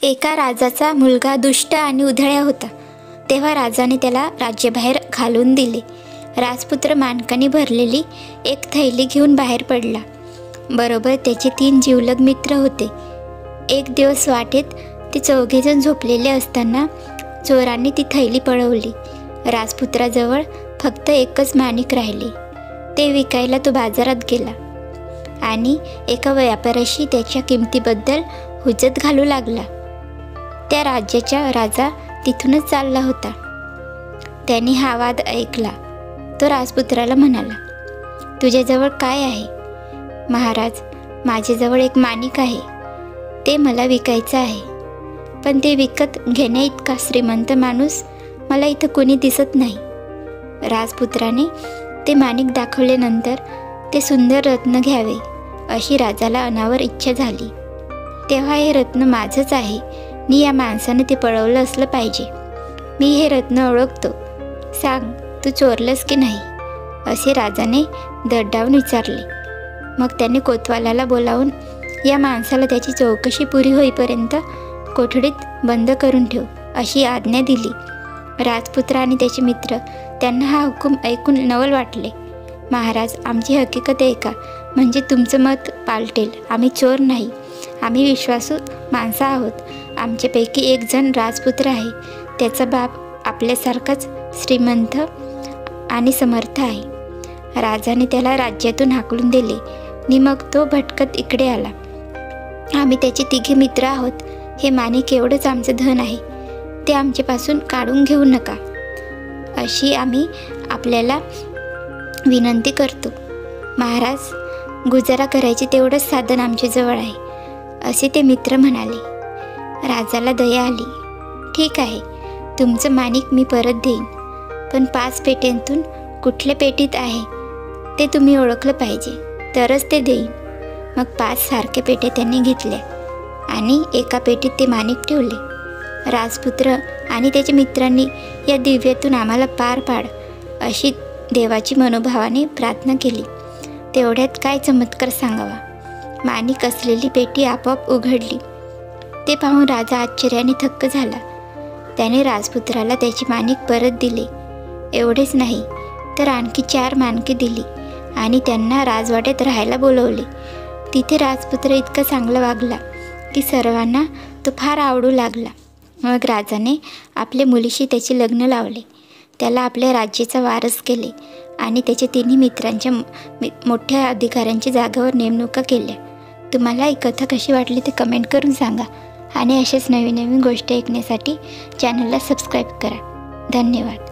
एका राजाचा मुलगा दुष्ट आणि उधळ्या होता। तेव्हा राजाने त्याला राज्याबाहेर घालून दिले। राजपुत्र मानकाने भरलेली एक थैली घेऊन बाहेर पडला। बरोबर त्याचे 3 जिवलग मित्र होते। एक दिवस वाटेत ते चौघेजण झोपलेले असताना चोरांनी ती थैली पळवली। राजपुत्राजवळ फक्त एकच माणिक राहिले। ते विकायला तो बाजारात गेला आणि एका व्यापाऱ्याशी त्याच्या किमतीबद्दल हुज्जत घालू लागला। त्या राज्याचा राजा तिथूनच चालला होता। त्याने हा वाद ऐकला। तो राजपुत्राला म्हणाला, तुझ्याजवळ काय आहे? महाराज, माझ्याजवळ एक माणिक आहे। ते मला विकायचं आहे, पण ते विकत घेण्या इतका श्रीमंत माणूस मला इथं कोणी दिसत नाही। राजपुत्राने ते माणिक दाखवल्यानंतर ते सुंदर रत्न घ्यावे अशी राजाला अनावर इच्छा झाली। तेव्हा हे रत्न माझंच आहे आणि या माणसानं ते पळवलं असलं पाहिजे। मी हे रत्न ओळखतो, सांग तू चोरलंस की नाही? असे राजाने दर्डावून विचारले। मग त्याने कोतवालाला बोलावून या माणसाला त्याची चौकशी पुरी होईपर्यंत कोठडीत बंद करून ठेव अशी आज्ञा दिली। राजपुत्र आणि त्याचे मित्र त्यांना हा हुकूम ऐकून नवल वाटले। महाराज, आमची हकीकत ऐका, म्हणजे तुमचं मत पालटेल। आम्ही चोर नाही, आम्ही विश्वासू माणसं आहोत। आमच्यापैकी एक जण राजपुत्र आहे। त्याचा बाप आपल्यासारखाच श्रीमंत आणि समर्थ आहे। राजाने त्याला राज्यातून हाकलून दिले आणि मग तो भटकत इकडे आला। आम्ही त्याचे 3 मित्र आहोत। हे माणिक एवढंच आमचं धन आहे, ते आमच्यापासून काढून घेऊ नका अशी आम्ही आपल्याला विनंती करतो। महाराज, गुजारा करायचे तेवढंच साधन आमच्याजवळ आहे असे ते मित्र म्हणाले। राजाला दया आली। ठीक आहे, तुमचं माणिक मी परत देईन, पण 5 पेट्यांतून कुठल्या पेटीत आहे ते तुम्ही ओळखलं पाहिजे, तरच ते देईन। मग 5 सारख्या पेट्या त्यांनी घेतल्या आणि एका पेटीत ते माणिक ठेवले। राजपुत्र आणि त्याच्या मित्रांनी या दिव्यातून आम्हाला पार पाड अशी देवाची मनोभावाने प्रार्थना केली। तेवढ्यात काय चमत्कार सांगावा, माणिक असलेली पेटी आपोआप उघडली। ते पाहून राजा आश्चर्याने थक्क झाला। त्याने राजपुत्राला त्याची माणिक परत दिले। एवढेच नाही तर आणखी 4 माणके दिली आणि त्यांना राजवाड्यात राहायला बोलवले। तिथे राजपुत्र इतका चांगला वागला की सर्वांना तो फार आवडू लागला। मग राजाने आपल्या मुलीशी त्याचे लग्न लावले, त्याला आपल्या राज्याचा वारस केले आणि त्याच्या 3 मित्रांच्या मोठ्या अधिकाऱ्यांच्या जागावर नेमणुका केल्या। तुम्हाला ही कथा कशी वाटली ते कमेंट करून सांगा आणि अशाच नवीन नवीन गोष्टी ऐकण्यासाठी चॅनलला सबस्क्राईब करा। धन्यवाद।